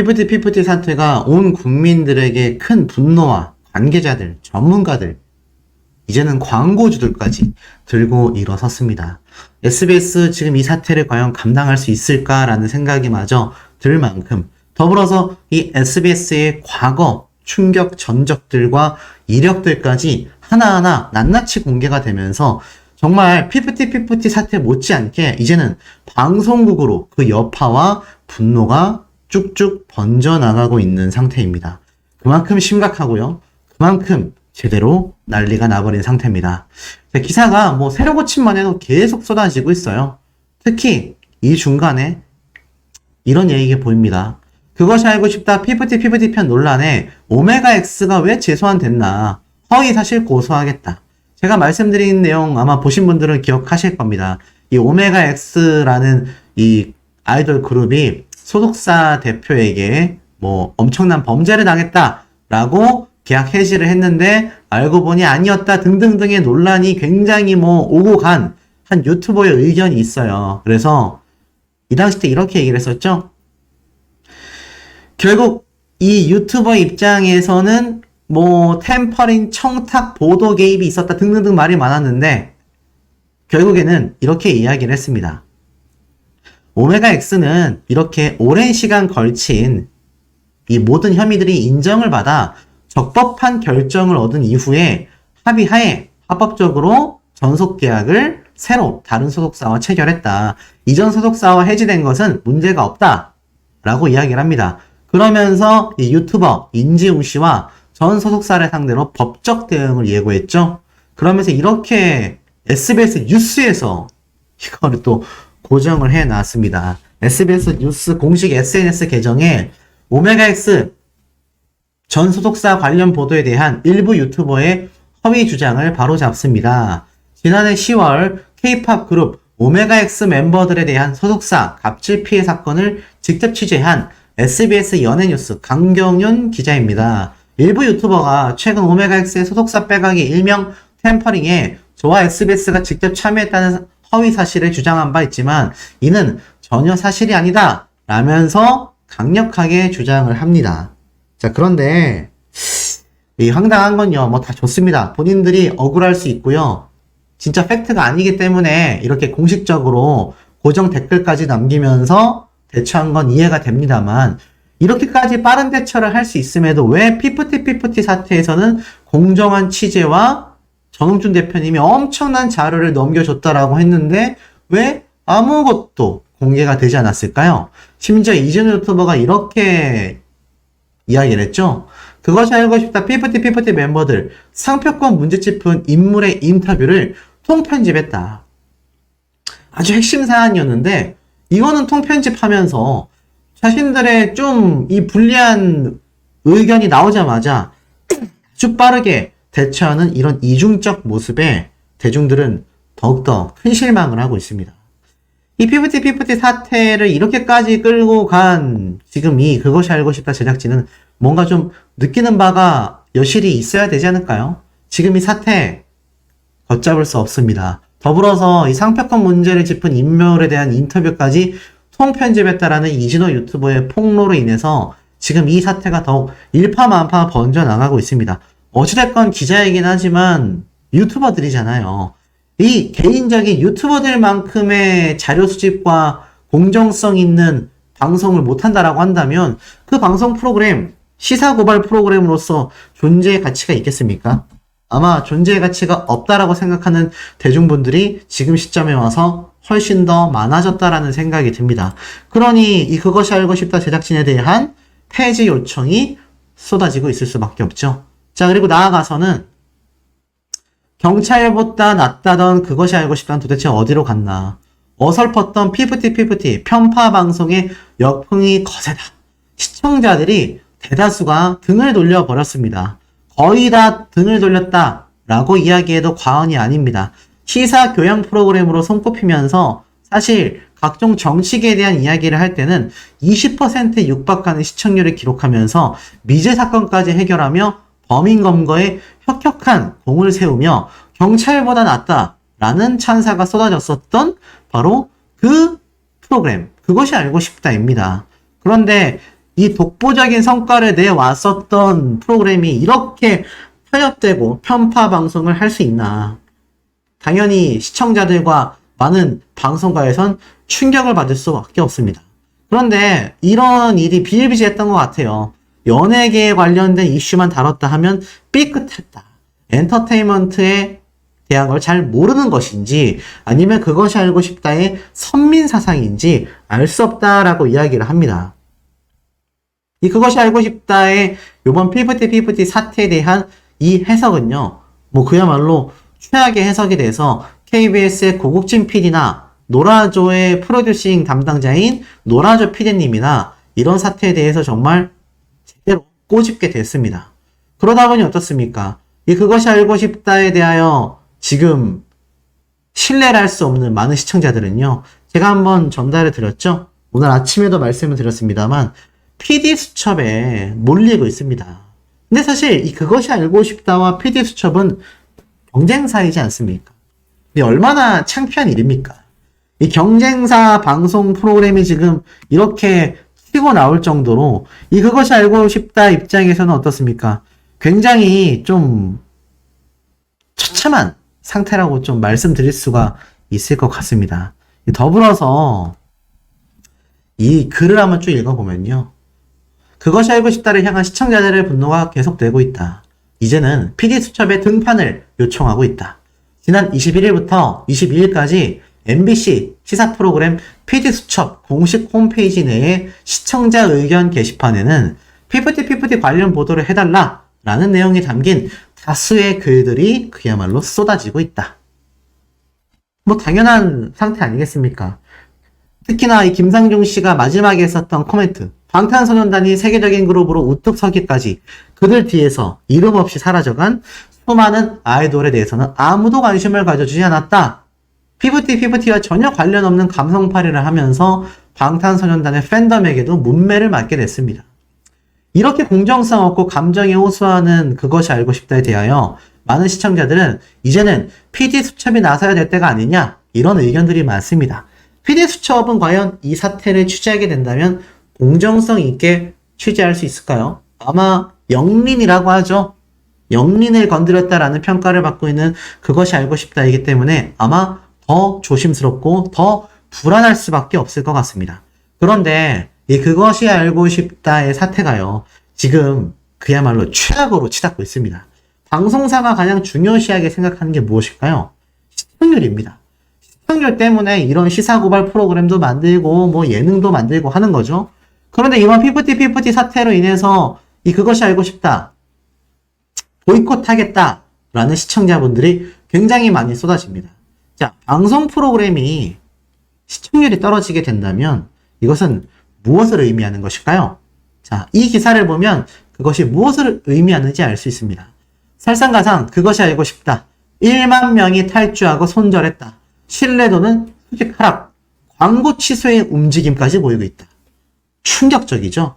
피프티 사태가 온 국민들에게 큰 분노와 관계자들, 전문가들, 이제는 광고주들까지 들고 일어섰습니다. SBS 지금 이 사태를 과연 감당할 수 있을까라는 생각이 마저 들 만큼, 더불어서 이 SBS의 과거 충격 전적들과 이력들까지 하나하나 낱낱이 공개가 되면서 정말 피프티 사태 못지않게 이제는 방송국으로 그 여파와 분노가 쭉쭉 번져나가고 있는 상태입니다. 그만큼 심각하고요. 그만큼 제대로 난리가 나버린 상태입니다. 기사가 뭐 새로 고침만 해도 계속 쏟아지고 있어요. 특히 이 중간에 이런 얘기가 보입니다. 그것이 알고 싶다 피프티 편 논란에 오메가X가 왜 재소환됐나, 허위사실 고소하겠다. 제가 말씀드린 내용 아마 보신 분들은 기억하실 겁니다. 이 오메가X라는 이 아이돌 그룹이 소속사 대표에게 뭐 엄청난 범죄를 당했다라고 계약 해지를 했는데 알고 보니 아니었다 등등등의 논란이 굉장히 뭐 오고 간 한 유튜버의 의견이 있어요. 그래서 이 당시 때 이렇게 얘기를 했었죠. 결국 이 유튜버 입장에서는 뭐 템퍼링, 청탁, 보도 개입이 있었다 등등등 말이 많았는데 결국에는 이렇게 이야기를 했습니다. 오메가X는 이렇게 오랜 시간 걸친 이 모든 혐의들이 인정을 받아 적법한 결정을 얻은 이후에 합의하에 합법적으로 전속 계약을 새로 다른 소속사와 체결했다. 이전 소속사와 해지된 것은 문제가 없다 라고 이야기를 합니다. 그러면서 이 유튜버 인지웅 씨와 전 소속사를 상대로 법적 대응을 예고했죠. 그러면서 이렇게 SBS 뉴스에서 이거를 또 고정을 해놨습니다. SBS 뉴스 공식 SNS 계정에 오메가X 전 소속사 관련 보도에 대한 일부 유튜버의 허위 주장을 바로잡습니다. 지난해 10월 K-POP 그룹 오메가X 멤버들에 대한 소속사 갑질 피해 사건을 직접 취재한 SBS 연예뉴스 강경윤 기자입니다. 일부 유튜버가 최근 오메가X의 소속사 빼가기 일명 템퍼링에 저와 SBS가 직접 참여했다는 허위 사실을 주장한 바 있지만 이는 전혀 사실이 아니다 라면서 강력하게 주장을 합니다. 자, 그런데 이 황당한 건요, 뭐 다 좋습니다. 본인들이 억울할 수 있고요. 진짜 팩트가 아니기 때문에 이렇게 공식적으로 고정 댓글까지 남기면서 대처한 건 이해가 됩니다만 이렇게까지 빠른 대처를 할 수 있음에도 왜 피프티 사태에서는 공정한 취재와 정음준 대표님이 엄청난 자료를 넘겨줬다라고 했는데 왜 아무것도 공개가 되지 않았을까요? 심지어 이준호 유튜버가 이렇게 이야기를 했죠. 그것이 알고 싶다 피프티 멤버들 상표권 문제 짚은 인물의 인터뷰를 통편집했다. 아주 핵심 사안이었는데 이거는 통편집하면서 자신들의 좀 이 불리한 의견이 나오자마자 아주 빠르게 대처하는 이런 이중적 모습에 대중들은 더욱더 큰 실망을 하고 있습니다. 이 피프티 사태를 이렇게까지 끌고 간 지금 이 그것이 알고 싶다 제작진은 뭔가 좀 느끼는 바가 여실히 있어야 되지 않을까요? 지금 이 사태 걷잡을 수 없습니다. 더불어서 이 상표권 문제를 짚은 인물에 대한 인터뷰까지 통편집했다라는 이진호 유튜버의 폭로로 인해서 지금 이 사태가 더욱 일파만파 번져나가고 있습니다. 어찌됐건 기자이긴 하지만 유튜버들이잖아요. 이 개인적인 유튜버들만큼의 자료 수집과 공정성 있는 방송을 못한다라고 한다면 그 방송 프로그램, 시사 고발 프로그램으로서 존재의 가치가 있겠습니까? 아마 존재의 가치가 없다라고 생각하는 대중분들이 지금 시점에 와서 훨씬 더 많아졌다라는 생각이 듭니다. 그러니 이 그것이 알고 싶다 제작진에 대한 폐지 요청이 쏟아지고 있을 수밖에 없죠. 자, 그리고 나아가서는 경찰보다 낫다던 그것이 알고 싶다는 도대체 어디로 갔나. 어설펐던 피프티 편파 방송의 역풍이 거세다. 시청자들이 대다수가 등을 돌려버렸습니다. 거의 다 등을 돌렸다라고 이야기해도 과언이 아닙니다. 시사 교양 프로그램으로 손꼽히면서 사실 각종 정치계에 대한 이야기를 할 때는 20%에 육박하는 시청률을 기록하면서 미제 사건까지 해결하며 범인 검거에 혁혁한 공을 세우며 경찰보다 낫다라는 찬사가 쏟아졌었던 바로 그 프로그램, 그것이 알고 싶다입니다. 그런데 이 독보적인 성과를 내왔었던 프로그램이 이렇게 편협되고 편파 방송을 할 수 있나. 당연히 시청자들과 많은 방송가에선 충격을 받을 수밖에 없습니다. 그런데 이런 일이 비일비재했던 것 같아요. 연예계에 관련된 이슈만 다뤘다 하면 삐끗했다. 엔터테인먼트에 대한 걸 잘 모르는 것인지 아니면 그것이 알고 싶다의 선민사상인지 알 수 없다라고 이야기를 합니다. 이 그것이 알고 싶다의 요번 피프티 사태에 대한 이 해석은요. 뭐 그야말로 최악의 해석이 돼서 KBS의 고국진 PD나 노라조의 프로듀싱 담당자인 노라조 PD님이나 이런 사태에 대해서 정말 제대로 꼬집게 됐습니다. 그러다 보니 어떻습니까? 이 그것이 알고 싶다에 대하여 지금 신뢰를 할 수 없는 많은 시청자들은요. 제가 한번 전달해 드렸죠? 오늘 아침에도 말씀을 드렸습니다만 PD수첩에 몰리고 있습니다. 근데 사실 이 그것이 알고 싶다와 PD수첩은 경쟁사이지 않습니까? 근데 얼마나 창피한 일입니까? 이 경쟁사 방송 프로그램이 지금 이렇게 튀고 나올 정도로 이 그것이 알고 싶다 입장에서는 어떻습니까? 굉장히 좀 처참한 상태라고 좀 말씀드릴 수가 있을 것 같습니다. 더불어서 이 글을 한번 쭉 읽어보면요. 그것이 알고 싶다를 향한 시청자들의 분노가 계속되고 있다. 이제는 PD수첩의 등판을 요청하고 있다. 지난 21일부터 22일까지 MBC 시사 프로그램 PD수첩 공식 홈페이지 내의 시청자 의견 게시판에는 피프티 관련 보도를 해달라 라는 내용이 담긴 다수의 글들이 그야말로 쏟아지고 있다. 뭐 당연한 상태 아니겠습니까? 특히나 이 김상중 씨가 마지막에 썼던 코멘트, 방탄소년단이 세계적인 그룹으로 우뚝 서기까지 그들 뒤에서 이름 없이 사라져간 수많은 아이돌에 대해서는 아무도 관심을 가져주지 않았다. 피프티와 전혀 관련 없는 감성팔이를 하면서 방탄소년단의 팬덤에게도 문매를 맞게 됐습니다. 이렇게 공정성 없고 감정에 호소하는 그것이 알고 싶다에 대하여 많은 시청자들은 이제는 PD수첩이 나서야 될 때가 아니냐 이런 의견들이 많습니다. PD수첩은 과연 이 사태를 취재하게 된다면 공정성 있게 취재할 수 있을까요? 아마 영린이라고 하죠. 영린을 건드렸다라는 평가를 받고 있는 그것이 알고 싶다이기 때문에 아마 더 조심스럽고 더 불안할 수밖에 없을 것 같습니다. 그런데 이 그것이 알고 싶다의 사태가요. 지금 그야말로 최악으로 치닫고 있습니다. 방송사가 가장 중요시하게 생각하는 게 무엇일까요? 시청률입니다. 시청률 때문에 이런 시사고발 프로그램도 만들고 뭐 예능도 만들고 하는 거죠. 그런데 이번 피프티 사태로 인해서 이 그것이 알고 싶다 보이콧하겠다 라는 시청자분들이 굉장히 많이 쏟아집니다. 자, 방송 프로그램이 시청률이 떨어지게 된다면 이것은 무엇을 의미하는 것일까요? 자, 이 기사를 보면 그것이 무엇을 의미하는지 알 수 있습니다. 설상가상 그것이 알고 싶다. 1만 명이 탈주하고 손절했다. 신뢰도는 수직 하락. 광고 취소의 움직임까지 보이고 있다. 충격적이죠?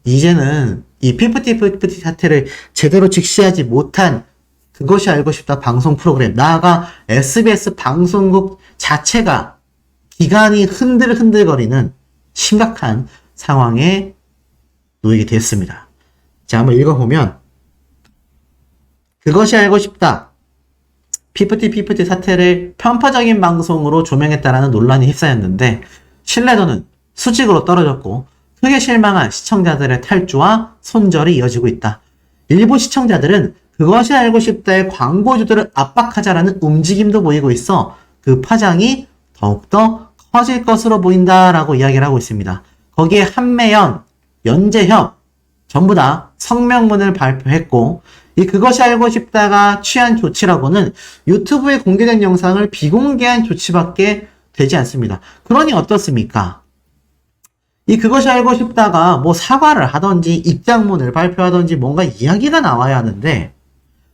이제는 이 피프티 사태를 제대로 직시하지 못한 그것이 알고 싶다 방송 프로그램, 나아가 SBS 방송국 자체가 기간이 흔들흔들거리는 심각한 상황에 놓이게 됐습니다. 자, 한번 읽어보면 그것이 알고 싶다. 피프티 사태를 편파적인 방송으로 조명했다라는 논란이 휩싸였는데 신뢰도는 수직으로 떨어졌고 크게 실망한 시청자들의 탈주와 손절이 이어지고 있다. 일부 시청자들은 그것이 알고 싶다의 광고주들을 압박하자라는 움직임도 보이고 있어 그 파장이 더욱더 커질 것으로 보인다라고 이야기를 하고 있습니다. 거기에 한매연, 연재협 전부 다 성명문을 발표했고 이 그것이 알고 싶다가 취한 조치라고는 유튜브에 공개된 영상을 비공개한 조치밖에 되지 않습니다. 그러니 어떻습니까? 이 그것이 알고 싶다가 뭐 사과를 하던지 입장문을 발표하던지 뭔가 이야기가 나와야 하는데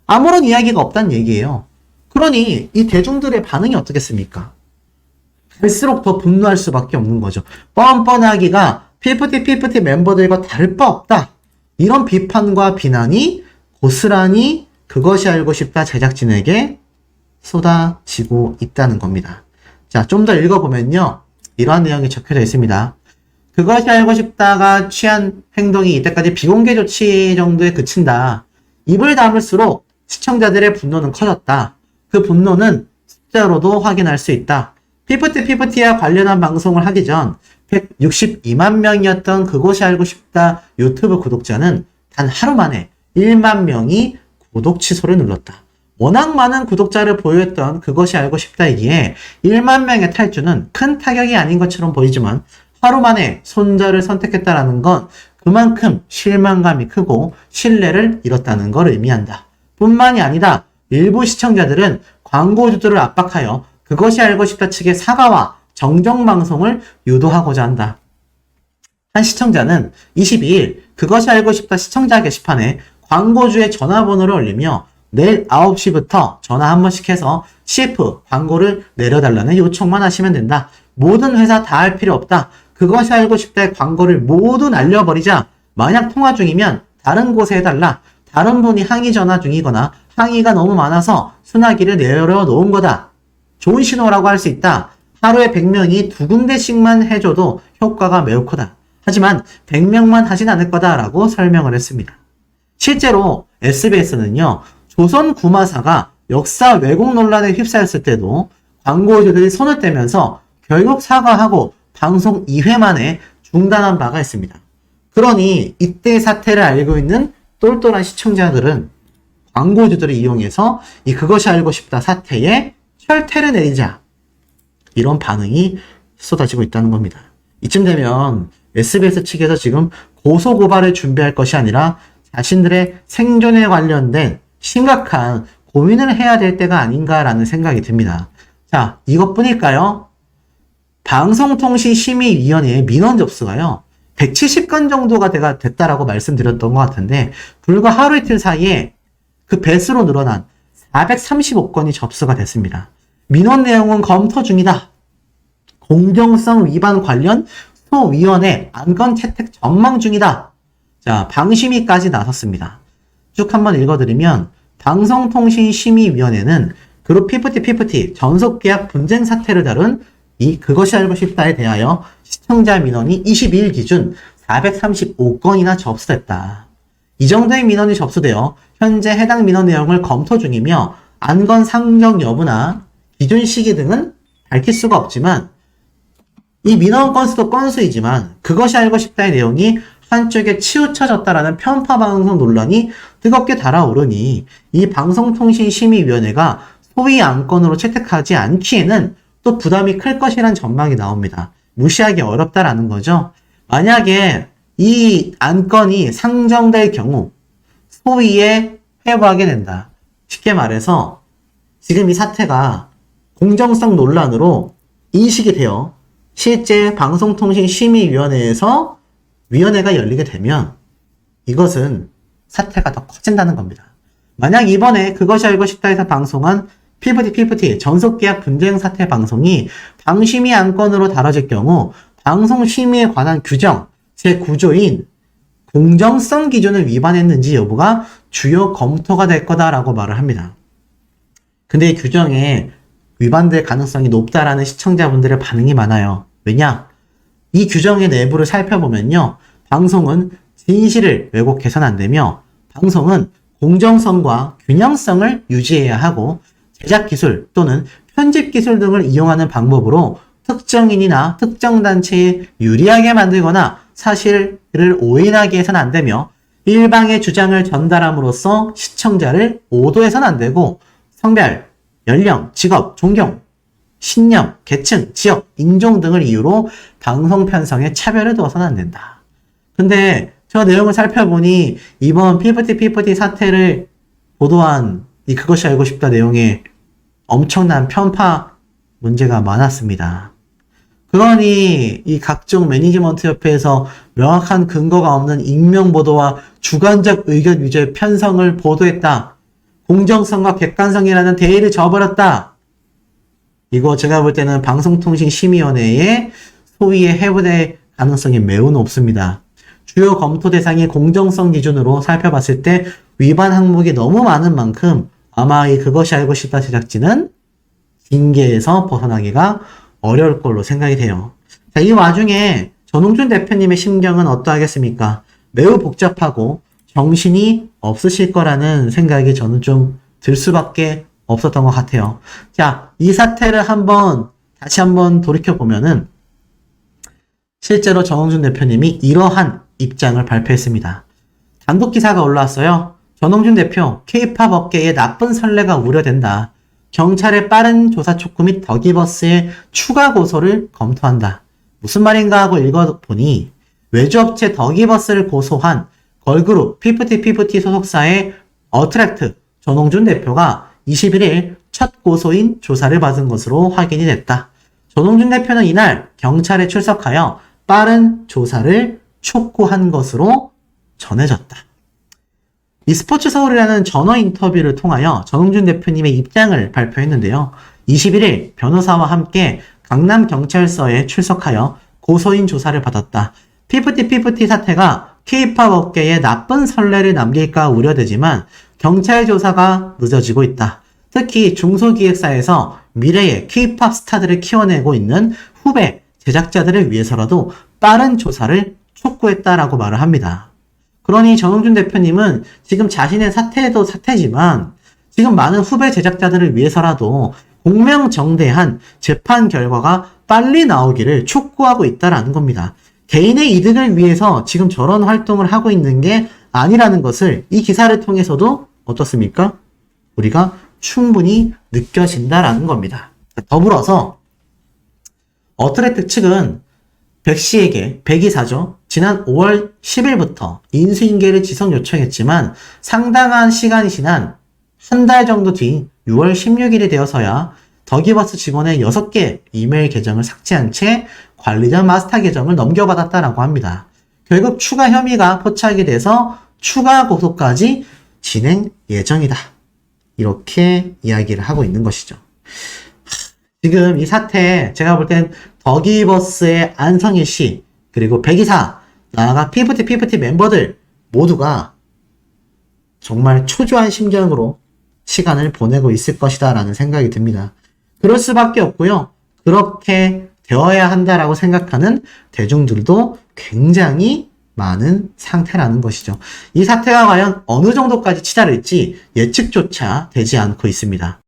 아무런 이야기가 없다는 얘기예요. 그러니 이 대중들의 반응이 어떻겠습니까? 갈수록 더 분노할 수밖에 없는 거죠. 뻔뻔하기가 피프티 멤버들과 다를 바 없다. 이런 비판과 비난이 고스란히 그것이 알고 싶다 제작진에게 쏟아지고 있다는 겁니다. 자, 좀 더 읽어보면요. 이러한 내용이 적혀져 있습니다. 그것이 알고 싶다가 취한 행동이 이때까지 비공개 조치 정도에 그친다. 입을 다물수록 시청자들의 분노는 커졌다. 그 분노는 숫자로도 확인할 수 있다. 피프티와 관련한 방송을 하기 전 162만 명이었던 그것이 알고 싶다 유튜브 구독자는 단 하루 만에 1만 명이 구독 취소를 눌렀다. 워낙 많은 구독자를 보유했던 그것이 알고 싶다이기에 1만 명의 탈주는 큰 타격이 아닌 것처럼 보이지만 하루 만에 손절을 선택했다라는 건 그만큼 실망감이 크고 신뢰를 잃었다는 걸 의미한다. 뿐만이 아니다. 일부 시청자들은 광고주들을 압박하여 그것이 알고 싶다 측의 사과와 정정방송을 유도하고자 한다. 한 시청자는 22일 그것이 알고 싶다 시청자 게시판에 광고주의 전화번호를 올리며 내일 9시부터 전화 한 번씩 해서 CF 광고를 내려달라는 요청만 하시면 된다. 모든 회사 다 할 필요 없다. 그것이 알고 싶다의 광고를 모두 날려버리자. 만약 통화 중이면 다른 곳에 해달라. 다른 분이 항의 전화 중이거나 항의가 너무 많아서 순하기를 내려놓은 거다. 좋은 신호라고 할 수 있다. 하루에 100명이 2군데씩만 해줘도 효과가 매우 크다. 하지만 100명만 하진 않을 거다라고 설명을 했습니다. 실제로 SBS는요. 조선 구마사가 역사 왜곡 논란에 휩싸였을 때도 광고주들이 손을 떼면서 결국 사과하고 방송 2회 만에 중단한 바가 있습니다. 그러니 이때 사태를 알고 있는 똘똘한 시청자들은 광고주들을 이용해서 이 그것이 알고 싶다 사태에 철퇴를 내리자 이런 반응이 쏟아지고 있다는 겁니다. 이쯤 되면 SBS 측에서 지금 고소고발을 준비할 것이 아니라 자신들의 생존에 관련된 심각한 고민을 해야 될 때가 아닌가라는 생각이 듭니다. 자, 이것뿐일까요? 방송통신심의위원회의 민원 접수가요. 170건 정도가 됐다라고 말씀드렸던 것 같은데 불과 하루 이틀 사이에 그 배수로 늘어난 435건이 접수가 됐습니다. 민원 내용은 검토 중이다. 공정성 위반 관련 소위원회 안건 채택 전망 중이다. 자, 방심위까지 나섰습니다. 쭉 한번 읽어드리면 방송통신심의위원회는 그룹 피프티 전속계약 분쟁 사태를 다룬 이 그것이 알고 싶다에 대하여 시청자 민원이 22일 기준 435건이나 접수됐다. 이 정도의 민원이 접수되어 현재 해당 민원 내용을 검토 중이며 안건 상정 여부나 기준 시기 등은 밝힐 수가 없지만 이 민원 건수도 건수이지만 그것이 알고 싶다의 내용이 한쪽에 치우쳐졌다라는 편파 방송 논란이 뜨겁게 달아오르니 이 방송통신심의위원회가 소위 안건으로 채택하지 않기에는 또 부담이 클 것이란 전망이 나옵니다. 무시하기 어렵다라는 거죠. 만약에 이 안건이 상정될 경우 소위에 회부하게 된다. 쉽게 말해서 지금 이 사태가 공정성 논란으로 인식이 되어 실제 방송통신심의위원회에서 위원회가 열리게 되면 이것은 사태가 더 커진다는 겁니다. 만약 이번에 그것이 알고 싶다에서 방송한 피프티 전속계약 분쟁 사태 방송이 방심위 안건으로 다뤄질 경우 방송심의에 관한 규정 제9조인 공정성 기준을 위반했는지 여부가 주요 검토가 될 거다라고 말을 합니다. 근데 이 규정에 위반될 가능성이 높다라는 시청자분들의 반응이 많아요. 왜냐? 이 규정의 내부를 살펴보면요. 방송은 진실을 왜곡해서는 안 되며 방송은 공정성과 균형성을 유지해야 하고 제작 기술 또는 편집 기술 등을 이용하는 방법으로 특정인이나 특정 단체에 유리하게 만들거나 사실을 오인하게 해서는 안 되며 일방의 주장을 전달함으로써 시청자를 오도해서는 안 되고 성별, 연령, 직업, 종교, 신념, 계층, 지역, 인종 등을 이유로 방송 편성에 차별을 두어서는 안 된다. 근데 저 내용을 살펴보니 이번 피프티 사태를 보도한 이 그것이 알고 싶다 내용에 엄청난 편파 문제가 많았습니다. 그러니 이 각종 매니지먼트 협회에서 명확한 근거가 없는 익명 보도와 주관적 의견 위주의 편성을 보도했다. 공정성과 객관성이라는 대의를 저버렸다. 이거 제가 볼 때는 방송통신심의위원회의 소위에 회부될 가능성이 매우 높습니다. 주요 검토 대상이 공정성 기준으로 살펴봤을 때 위반 항목이 너무 많은 만큼 아마 이 그것이 알고 싶다 제작진은 징계에서 벗어나기가 어려울 걸로 생각이 돼요. 자, 이 와중에 전홍준 대표님의 심경은 어떠하겠습니까? 매우 복잡하고 정신이 없으실 거라는 생각이 저는 좀 들 수밖에 없었던 것 같아요. 자, 이 사태를 다시 한번 돌이켜보면은 실제로 전홍준 대표님이 이러한 입장을 발표했습니다. 단독 기사가 올라왔어요. 전홍준 대표, K-팝 업계에 나쁜 선례가 우려된다. 경찰의 빠른 조사 촉구 및 더기버스의 추가 고소를 검토한다. 무슨 말인가 하고 읽어보니 외주업체 더기버스를 고소한 걸그룹 피프티피프티 소속사의 어트랙트 전홍준 대표가 21일 첫 고소인 조사를 받은 것으로 확인이 됐다. 전홍준 대표는 이날 경찰에 출석하여 빠른 조사를 촉구한 것으로 전해졌다. 이 스포츠 서울이라는 전화 인터뷰를 통하여 전홍준 대표님의 입장을 발표했는데요. 21일 변호사와 함께 강남경찰서에 출석하여 고소인 조사를 받았다. 피프티피프티 사태가 K-팝 업계에 나쁜 선례를 남길까 우려되지만 경찰 조사가 늦어지고 있다. 특히 중소기획사에서 미래의 K-팝 스타들을 키워내고 있는 후배 제작자들을 위해서라도 빠른 조사를 촉구했다라고 말을 합니다. 그러니 전홍준 대표님은 지금 자신의 사태도 사태지만 지금 많은 후배 제작자들을 위해서라도 공명정대한 재판 결과가 빨리 나오기를 촉구하고 있다라는 겁니다. 개인의 이득을 위해서 지금 저런 활동을 하고 있는 게 아니라는 것을 이 기사를 통해서도 어떻습니까? 우리가 충분히 느껴진다라는 겁니다. 더불어서 어트랙트 측은 백 씨에게, 백 이사죠. 지난 5월 10일부터 인수인계를 지속 요청했지만 상당한 시간이 지난 한 달 정도 뒤 6월 16일이 되어서야 더기버스 직원의 6개 이메일 계정을 삭제한 채 관리자 마스터 계정을 넘겨받았다라고 합니다. 결국 추가 혐의가 포착이 돼서 추가 고소까지 진행 예정이다. 이렇게 이야기를 하고 있는 것이죠. 지금 이 사태 제가 볼 땐 더기버스의 안성일 씨 그리고 백이사 나아가 피프티 멤버들 모두가 정말 초조한 심경으로 시간을 보내고 있을 것이다 라는 생각이 듭니다. 그럴 수밖에 없고요. 그렇게 되어야 한다라고 생각하는 대중들도 굉장히 많은 상태라는 것이죠. 이 사태가 과연 어느 정도까지 치달을지 예측조차 되지 않고 있습니다.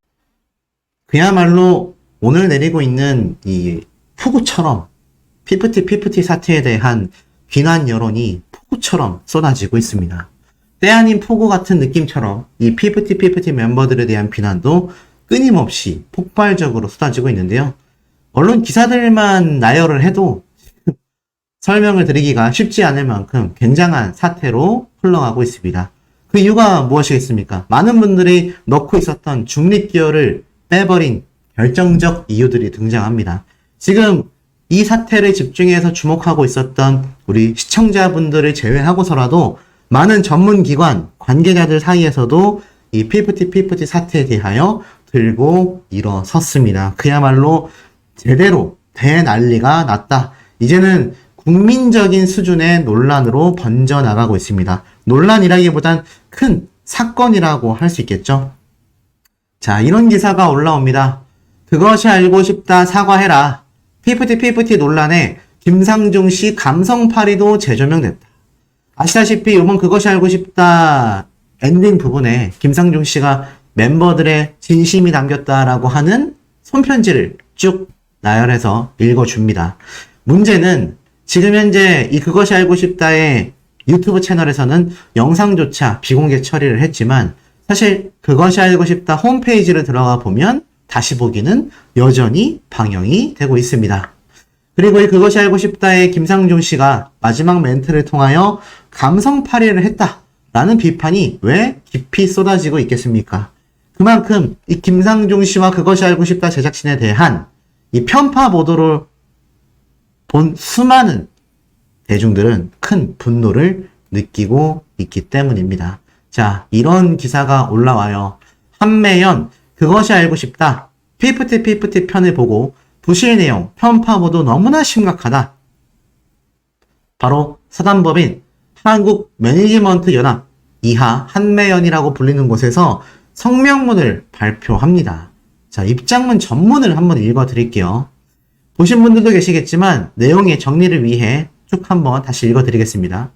그야말로 오늘 내리고 있는 이 폭우처럼 피프티 사태에 대한 비난 여론이 폭우처럼 쏟아지고 있습니다. 때 아닌 폭우 같은 느낌처럼 이 피프티 멤버들에 대한 비난도 끊임없이 폭발적으로 쏟아지고 있는데요. 언론 기사들만 나열을 해도 설명을 드리기가 쉽지 않을 만큼 굉장한 사태로 흘러가고 있습니다. 그 이유가 무엇이겠습니까? 많은 분들이 넣고 있었던 중립기여를 빼버린 결정적 이유들이 등장합니다. 지금 이 사태를 집중해서 주목하고 있었던 우리 시청자분들을 제외하고서라도 많은 전문기관, 관계자들 사이에서도 이 피프티 사태에 대하여 들고 일어섰습니다. 그야말로 제대로 대난리가 났다. 이제는 국민적인 수준의 논란으로 번져나가고 있습니다. 논란이라기보단 큰 사건이라고 할 수 있겠죠. 자, 이런 기사가 올라옵니다. 그것이 알고 싶다 사과해라. 피프티 논란에 김상중 씨 감성파리도 재조명됐다. 아시다시피 이번 그것이 알고 싶다 엔딩 부분에 김상중 씨가 멤버들의 진심이 담겼다라고 하는 손편지를 쭉 나열해서 읽어줍니다. 문제는 지금 현재 이 그것이 알고 싶다의 유튜브 채널에서는 영상조차 비공개 처리를 했지만 사실 그것이 알고 싶다 홈페이지를 들어가 보면 다시 보기는 여전히 방영이 되고 있습니다. 그리고 이 그것이 알고 싶다의 김상중 씨가 마지막 멘트를 통하여 감성팔이를 했다라는 비판이 왜 깊이 쏟아지고 있겠습니까? 그만큼 이 김상중 씨와 그것이 알고 싶다 제작진에 대한 이 편파 보도를 본 수많은 대중들은 큰 분노를 느끼고 있기 때문입니다. 자, 이런 기사가 올라와요. 한매연 그것이 알고 싶다. 피프티 편을 보고 부실 내용, 편파 보도 너무나 심각하다. 바로 사단법인 한국 매니지먼트 연합 이하 한매연이라고 불리는 곳에서 성명문을 발표합니다. 자, 입장문 전문을 한번 읽어 드릴게요. 보신 분들도 계시겠지만 내용의 정리를 위해 쭉 한번 다시 읽어드리겠습니다.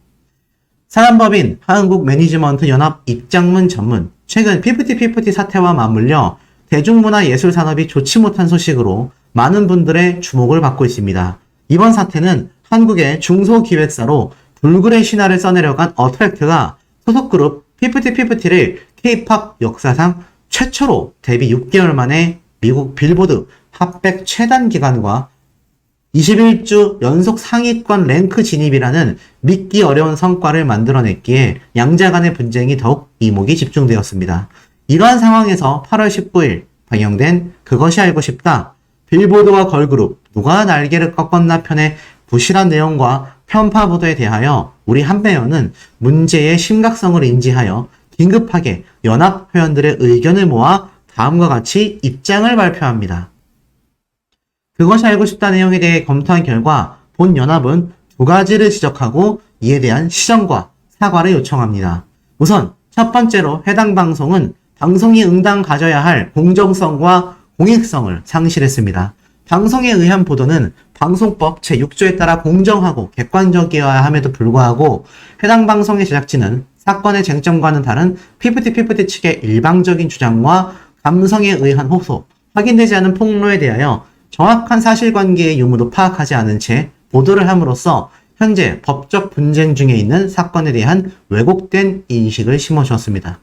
사단법인 한국매니지먼트연합 입장문 전문. 최근 피프티 사태와 맞물려 대중문화예술산업이 좋지 못한 소식으로 많은 분들의 주목을 받고 있습니다. 이번 사태는 한국의 중소기획사로 불굴의 신화를 써내려간 어트랙트가 소속그룹 피프티를 K-POP 역사상 최초로 데뷔 6개월 만에 미국 빌보드 핫100 최단 기간과 21주 연속 상위권 랭크 진입이라는 믿기 어려운 성과를 만들어냈기에 양자 간의 분쟁이 더욱 이목이 집중되었습니다. 이러한 상황에서 8월 19일 방영된 그것이 알고 싶다. 빌보드와 걸그룹 누가 날개를 꺾었나 편의 부실한 내용과 편파 보도에 대하여 우리 한매연은 문제의 심각성을 인지하여 긴급하게 연합 회원들의 의견을 모아 다음과 같이 입장을 발표합니다. 그것이 알고 싶다 내용에 대해 검토한 결과 본 연합은 두 가지를 지적하고 이에 대한 시정과 사과를 요청합니다. 우선 첫 번째로 해당 방송은 방송이 응당 가져야 할 공정성과 공익성을 상실했습니다. 방송에 의한 보도는 방송법 제6조에 따라 공정하고 객관적이어야 함에도 불구하고 해당 방송의 제작진은 사건의 쟁점과는 다른 피프티 측의 일방적인 주장과 감성에 의한 호소, 확인되지 않은 폭로에 대하여 정확한 사실관계의 유무도 파악하지 않은 채 보도를 함으로써 현재 법적 분쟁 중에 있는 사건에 대한 왜곡된 인식을 심어주었습니다.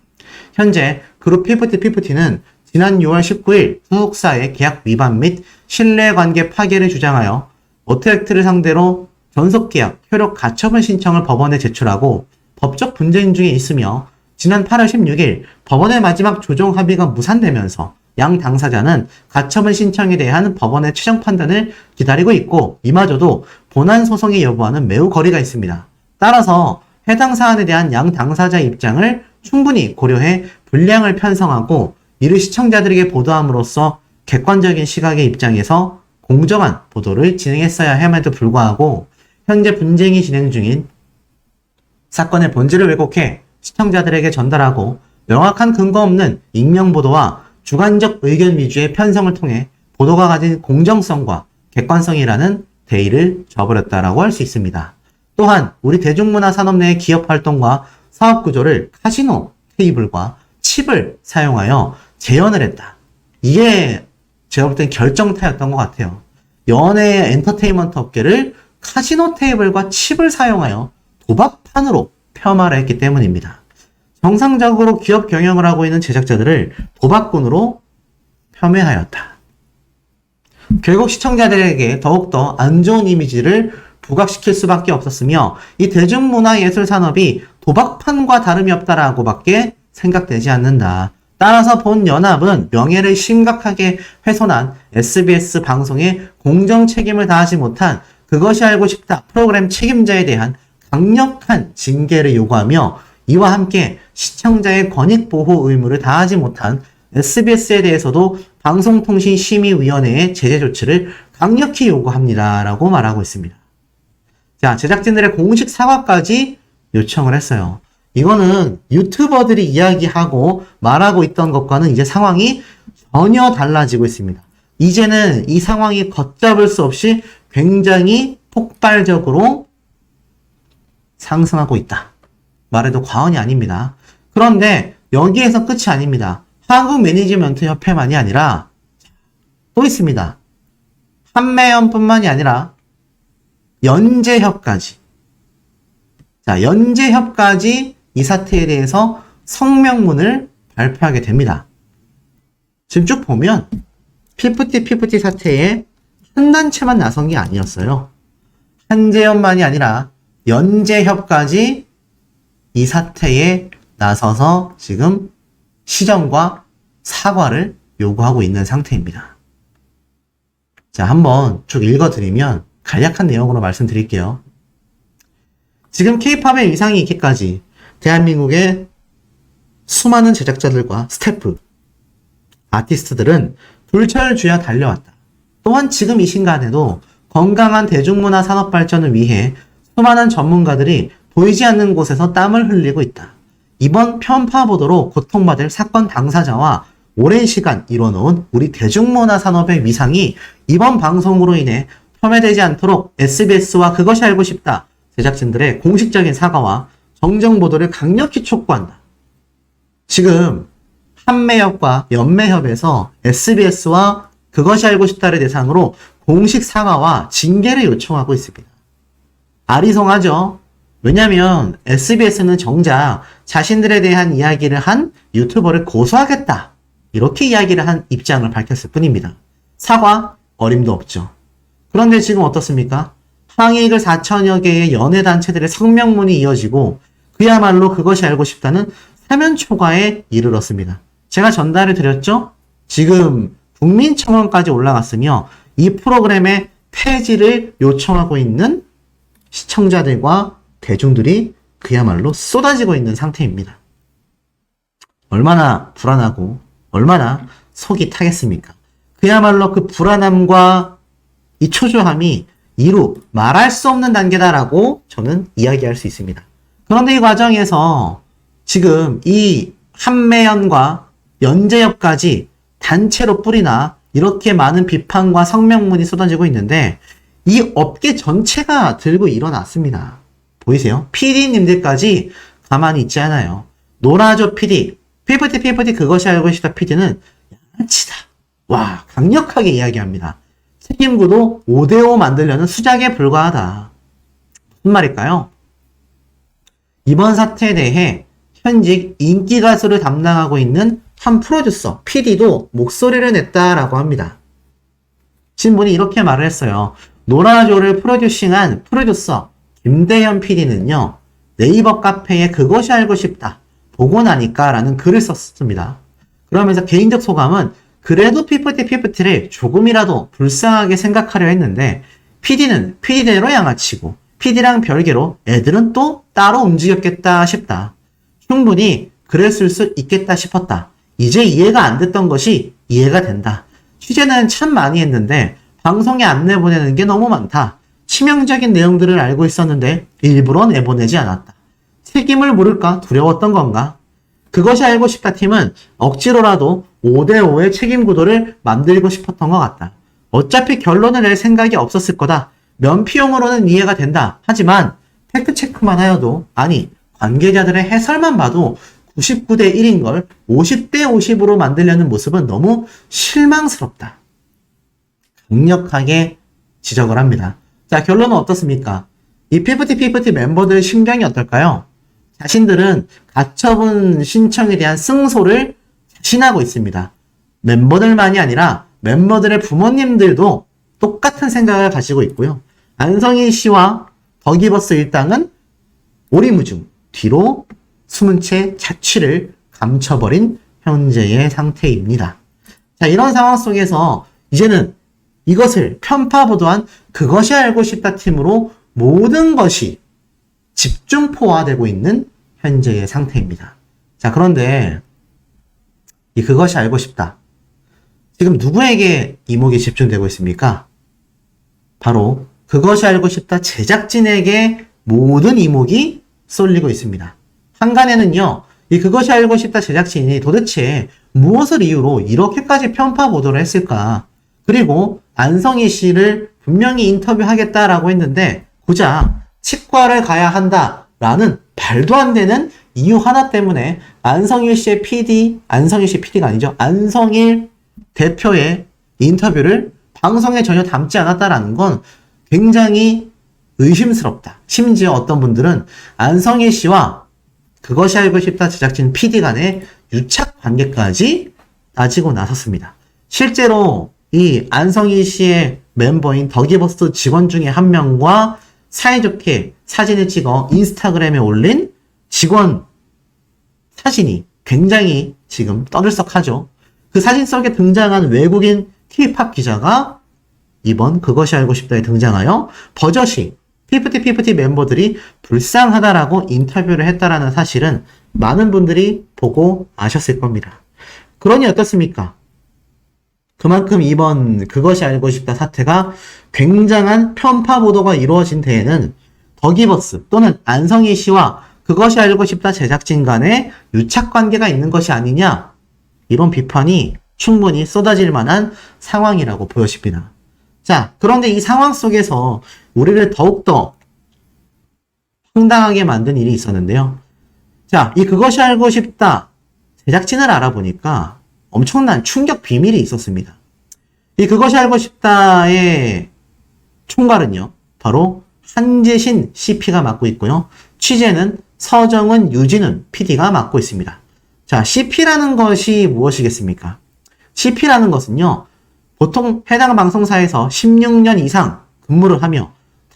현재 그룹 피프티는 지난 6월 19일 소속사의 계약 위반 및 신뢰관계 파괴를 주장하여 어트랙트를 상대로 전속계약 효력 가처분 신청을 법원에 제출하고 법적 분쟁 중에 있으며 지난 8월 16일 법원의 마지막 조정 합의가 무산되면서 양 당사자는 가처분 신청에 대한 법원의 최종 판단을 기다리고 있고 이마저도 본안 소송의 여부와는 매우 거리가 있습니다. 따라서 해당 사안에 대한 양 당사자 입장을 충분히 고려해 분량을 편성하고 이를 시청자들에게 보도함으로써 객관적인 시각의 입장에서 공정한 보도를 진행했어야 함에도 불구하고 현재 분쟁이 진행 중인 사건의 본질을 왜곡해 시청자들에게 전달하고 명확한 근거 없는 익명보도와 주관적 의견 위주의 편성을 통해 보도가 가진 공정성과 객관성이라는 대의를 저버렸다라고 할 수 있습니다. 또한 우리 대중문화 산업 내의 기업 활동과 사업 구조를 카지노 테이블과 칩을 사용하여 재현을 했다. 이게 제가 볼 땐 결정타였던 것 같아요. 연예 엔터테인먼트 업계를 카지노 테이블과 칩을 사용하여 도박판으로 폄하를 했기 때문입니다. 정상적으로 기업 경영을 하고 있는 제작자들을 도박꾼으로 폄훼하였다. 결국 시청자들에게 더욱더 안 좋은 이미지를 부각시킬 수밖에 없었으며 이 대중문화예술 산업이 도박판과 다름이 없다라고 밖에 생각되지 않는다. 따라서 본 연합은 명예를 심각하게 훼손한 SBS 방송에 공정 책임을 다하지 못한 그것이 알고 싶다 프로그램 책임자에 대한 강력한 징계를 요구하며 이와 함께 시청자의 권익보호 의무를 다하지 못한 SBS에 대해서도 방송통신심의위원회의 제재 조치를 강력히 요구합니다. 라고 말하고 있습니다. 자, 제작진들의 공식 사과까지 요청을 했어요. 이거는 유튜버들이 이야기하고 말하고 있던 것과는 이제 상황이 전혀 달라지고 있습니다. 이제는 이 상황이 걷잡을 수 없이 굉장히 폭발적으로 상승하고 있다. 말해도 과언이 아닙니다. 그런데 여기에서 끝이 아닙니다. 한국 매니지먼트 협회만이 아니라 또 있습니다. 한매연뿐만이 아니라 연재협까지. 자, 연재협까지 이 사태에 대해서 성명문을 발표하게 됩니다. 지금 쭉 보면 피프티 사태에 한 단체만 나선 게 아니었어요. 한재연만이 아니라 연재협까지 이 사태에 나서서 지금 시정과 사과를 요구하고 있는 상태입니다. 자, 한번 쭉 읽어드리면 간략한 내용으로 말씀드릴게요. 지금 K-POP의 위상이 있기까지 대한민국의 수많은 제작자들과 스태프, 아티스트들은 불철주야 달려왔다. 또한 지금 이 순간에도 건강한 대중문화 산업 발전을 위해 수많은 전문가들이 보이지 않는 곳에서 땀을 흘리고 있다. 이번 편파 보도로 고통받을 사건 당사자와 오랜 시간 이뤄놓은 우리 대중문화 산업의 위상이 이번 방송으로 인해 폄훼되지 않도록 SBS와 그것이 알고 싶다 제작진들의 공식적인 사과와 정정 보도를 강력히 촉구한다. 지금 한매협과 연매협에서 SBS와 그것이 알고 싶다를 대상으로 공식 사과와 징계를 요청하고 있습니다. 아리송하죠. 왜냐면 SBS는 정작 자신들에 대한 이야기를 한 유튜버를 고소하겠다. 이렇게 이야기를 한 입장을 밝혔을 뿐입니다. 사과 어림도 없죠. 그런데 지금 어떻습니까? 항의글 4천여 개의 연예단체들의 성명문이 이어지고 그야말로 그것이 알고 싶다는 사면 초과에 이르렀습니다. 제가 전달을 드렸죠? 지금 국민청원까지 올라갔으며 이 프로그램의 폐지를 요청하고 있는 시청자들과 대중들이 그야말로 쏟아지고 있는 상태입니다. 얼마나 불안하고 얼마나 속이 타겠습니까? 그야말로 그 불안함과 이 초조함이 이루 말할 수 없는 단계다라고 저는 이야기할 수 있습니다. 그런데 이 과정에서 지금 이 한매연과 연재협까지 단체로 뿌리나 이렇게 많은 비판과 성명문이 쏟아지고 있는데 이 업계 전체가 들고 일어났습니다. 보이세요? PD님들까지 가만히 있지 않아요. 노라조 PD, 피프티 그것이 알고 싶다 PD는 양아치다. 와, 강력하게 이야기합니다. 책임구도 5대5 만들려는 수작에 불과하다. 무슨 말일까요? 이번 사태에 대해 현직 인기 가수를 담당하고 있는 한 프로듀서, PD도 목소리를 냈다라고 합니다. 신분이 이렇게 말을 했어요. 노라조를 프로듀싱한 프로듀서 김대현 PD는요. 네이버 카페에 그것이 알고 싶다. 보고 나니까 라는 글을 썼습니다. 그러면서 개인적 소감은 그래도 피프티를 조금이라도 불쌍하게 생각하려 했는데 PD는 PD대로 양아치고 PD랑 별개로 애들은 또 따로 움직였겠다 싶다. 충분히 그랬을 수 있겠다 싶었다. 이제 이해가 안 됐던 것이 이해가 된다. 취재는 참 많이 했는데 방송에 안 내보내는 게 너무 많다. 치명적인 내용들을 알고 있었는데 일부러 내보내지 않았다. 책임을 물을까 두려웠던 건가? 그것이 알고 싶다 팀은 억지로라도 5대5의 책임 구도를 만들고 싶었던 것 같다. 어차피 결론을 낼 생각이 없었을 거다. 면피용으로는 이해가 된다. 하지만 팩트체크만 하여도 아니 관계자들의 해설만 봐도 99대 1인 걸 50대 50으로 만들려는 모습은 너무 실망스럽다. 강력하게 지적을 합니다. 자, 결론은 어떻습니까? 이 피프티 멤버들의 심경이 어떨까요? 자신들은 가처분 신청에 대한 승소를 자신하고 있습니다. 멤버들만이 아니라 멤버들의 부모님들도 똑같은 생각을 가지고 있고요. 안성희 씨와 더기버스 일당은 오리무중 뒤로 숨은 채 자취를 감춰버린 현재의 상태입니다. 자, 이런 상황 속에서 이제는 이것을 편파보도한 그것이 알고 싶다 팀으로 모든 것이 집중포화되고 있는 현재의 상태입니다. 자, 그런데 이 그것이 알고 싶다. 지금 누구에게 이목이 집중되고 있습니까? 바로 그것이 알고 싶다 제작진에게 모든 이목이 쏠리고 있습니다. 한간에는요, 이 그것이 알고 싶다 제작진이 도대체 무엇을 이유로 이렇게까지 편파 보도를 했을까? 그리고 안성희 씨를 분명히 인터뷰하겠다라고 했는데 고작 치과를 가야 한다라는 말도 안 되는 이유 하나 때문에 안성희 씨의 안성희 씨 PD가 아니죠. 안성일 대표의 인터뷰를 방송에 전혀 담지 않았다라는 건 굉장히 의심스럽다. 심지어 어떤 분들은 안성일 씨와 그것이 알고 싶다 제작진 PD 간의 유착 관계까지 따지고 나섰습니다. 실제로 이 안성희 씨의 멤버인 더기버스 직원 중에 한 명과 사이좋게 사진을 찍어 인스타그램에 올린 직원 사진이 굉장히 지금 떠들썩하죠. 그 사진 속에 등장한 외국인 K-팝 기자가 이번 그것이 알고 싶다에 등장하여 버젓이 피프티 멤버들이 불쌍하다라고 인터뷰를 했다라는 사실은 많은 분들이 보고 아셨을 겁니다. 그러니 어떻습니까? 그만큼 이번 그것이 알고 싶다 사태가 굉장한 편파 보도가 이루어진 데에는 더기버스 또는 안성희 씨와 그것이 알고 싶다 제작진 간의 유착 관계가 있는 것이 아니냐, 이런 비판이 충분히 쏟아질 만한 상황이라고 보여집니다. 자, 그런데 이 상황 속에서 우리를 더욱더 황당하게 만든 일이 있었는데요. 자, 이 그것이 알고 싶다 제작진을 알아보니까 엄청난 충격 비밀이 있었습니다. 이 그것이 알고 싶다의 총괄은요, 바로 한재신 CP가 맡고 있고요. 취재는 서정은, 유진은 PD가 맡고 있습니다. 자, CP라는 것이 무엇이겠습니까? CP라는 것은요, 보통 해당 방송사에서 16년 이상 근무를 하며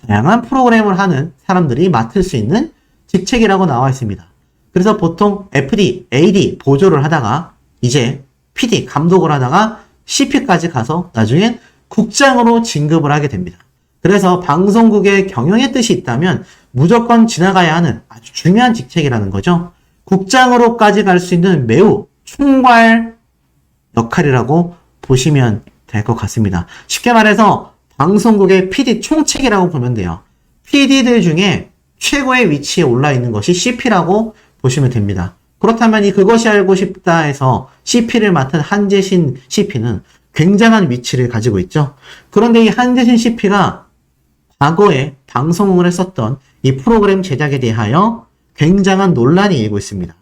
다양한 프로그램을 하는 사람들이 맡을 수 있는 직책이라고 나와 있습니다. 그래서 보통 FD, AD 보조를 하다가 이제 PD, 감독을 하다가 CP까지 가서 나중엔 국장으로 진급을 하게 됩니다. 그래서 방송국의 경영의 뜻이 있다면 무조건 지나가야 하는 아주 중요한 직책이라는 거죠. 국장으로까지 갈 수 있는 매우 총괄 역할이라고 보시면 될 것 같습니다. 쉽게 말해서 방송국의 PD 총책이라고 보면 돼요. PD들 중에 최고의 위치에 올라 있는 것이 CP라고 보시면 됩니다. 그렇다면 이 그것이 알고 싶다에서 CP를 맡은 한재신 CP는 굉장한 위치를 가지고 있죠. 그런데 이 한재신 CP가 과거에 방송을 했었던 이 프로그램 제작에 대하여 굉장한 논란이 일고 있습니다.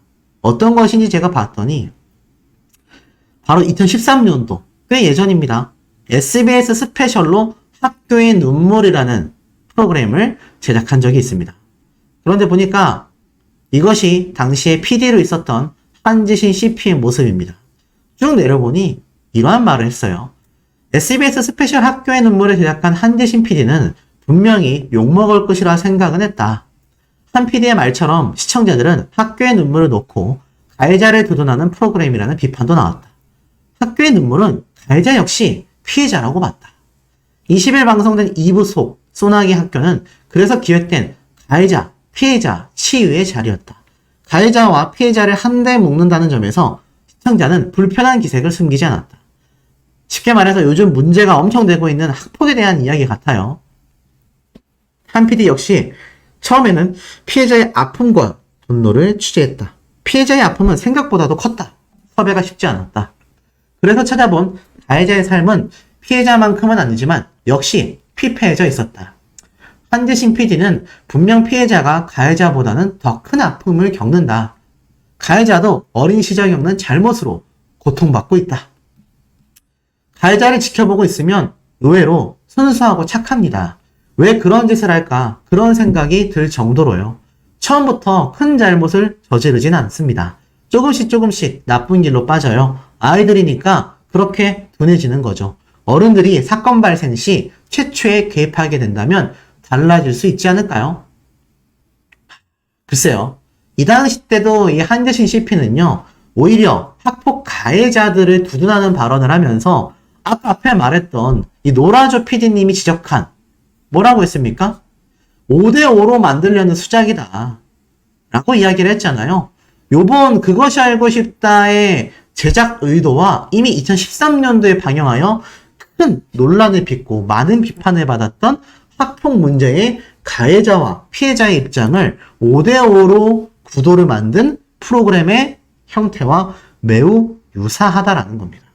어떤 것인지 제가 봤더니 바로 2013년도 꽤 예전입니다. SBS 스페셜로 학교의 눈물이라는 프로그램을 제작한 적이 있습니다. 그런데 보니까 이것이 당시에 PD로 있었던 한재신 CP의 모습입니다. 쭉 내려보니 이러한 말을 했어요. SBS 스페셜 학교의 눈물을 제작한 한재신 PD는 분명히 욕먹을 것이라 생각은 했다. 한 PD의 말처럼 시청자들은 학교의 눈물을 놓고 가해자를 두둔하는 프로그램이라는 비판도 나왔다. 학교의 눈물은 가해자 역시 피해자라고 봤다. 20일 방송된 2부 속 소나기 학교는 그래서 기획된 가해자, 피해자 치유의 자리였다. 가해자와 피해자를 한데 묶는다는 점에서 시청자는 불편한 기색을 숨기지 않았다. 쉽게 말해서 요즘 문제가 엄청 되고 있는 학폭에 대한 이야기 같아요. 한 PD 역시 처음에는 피해자의 아픔과 분노를 취재했다. 피해자의 아픔은 생각보다도 컸다. 섭외가 쉽지 않았다. 그래서 찾아본 가해자의 삶은 피해자만큼은 아니지만 역시 피폐해져 있었다. 한재신 PD는 분명 피해자가 가해자보다는 더 큰 아픔을 겪는다. 가해자도 어린 시절 겪는 잘못으로 고통받고 있다. 가해자를 지켜보고 있으면 의외로 순수하고 착합니다. 왜 그런 짓을 할까? 그런 생각이 들 정도로요. 처음부터 큰 잘못을 저지르진 않습니다. 조금씩 나쁜 길로 빠져요. 아이들이니까 그렇게 둔해지는 거죠. 어른들이 사건 발생 시 최초에 개입하게 된다면 달라질 수 있지 않을까요? 글쎄요. 이 당시 때도 이 한재신 CP는요, 오히려 학폭 가해자들을 두둔하는 발언을 하면서 아까 앞에 말했던 이 노라조 PD님이 지적한 뭐라고 했습니까? 5대5로 만들려는 수작이다. 라고 이야기를 했잖아요. 요번 그것이 알고 싶다의 제작 의도와 이미 2013년도에 방영하여 큰 논란을 빚고 많은 비판을 받았던 학폭 문제의 가해자와 피해자의 입장을 5대5로 구도를 만든 프로그램의 형태와 매우 유사하다라는 겁니다.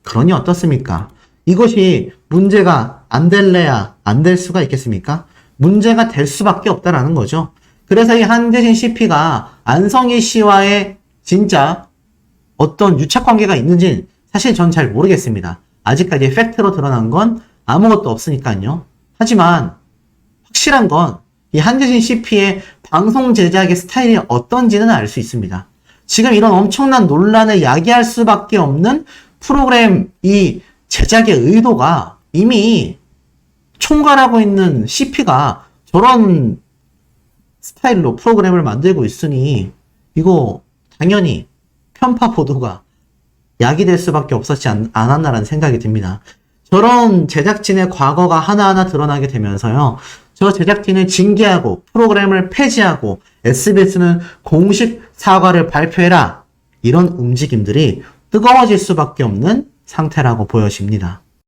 그러니 어떻습니까? 이것이 문제가 안 될래야 안 될 수가 있겠습니까? 문제가 될 수밖에 없다라는 거죠. 그래서 이 한재신 CP가 안성희 씨와의 진짜 어떤 유착관계가 있는지는 사실 전 잘 모르겠습니다. 아직까지 팩트로 드러난 건 아무것도 없으니까요. 하지만 확실한 건 이 한재신 CP의 방송 제작의 스타일이 어떤지는 알 수 있습니다. 지금 이런 엄청난 논란을 야기할 수밖에 없는 프로그램 이 제작의 의도가 이미 총괄하고 있는 CP가 저런 스타일로 프로그램을 만들고 있으니 이거 당연히 편파 보도가 야기될 수밖에 없었지 않았나라는 생각이 듭니다. 저런 제작진의 과거가 하나하나 드러나게 되면서요. 저 제작진을 징계하고 프로그램을 폐지하고 SBS는 공식 사과를 발표해라. 이런 움직임들이 뜨거워질 수밖에 없는 상태라고 보여집니다.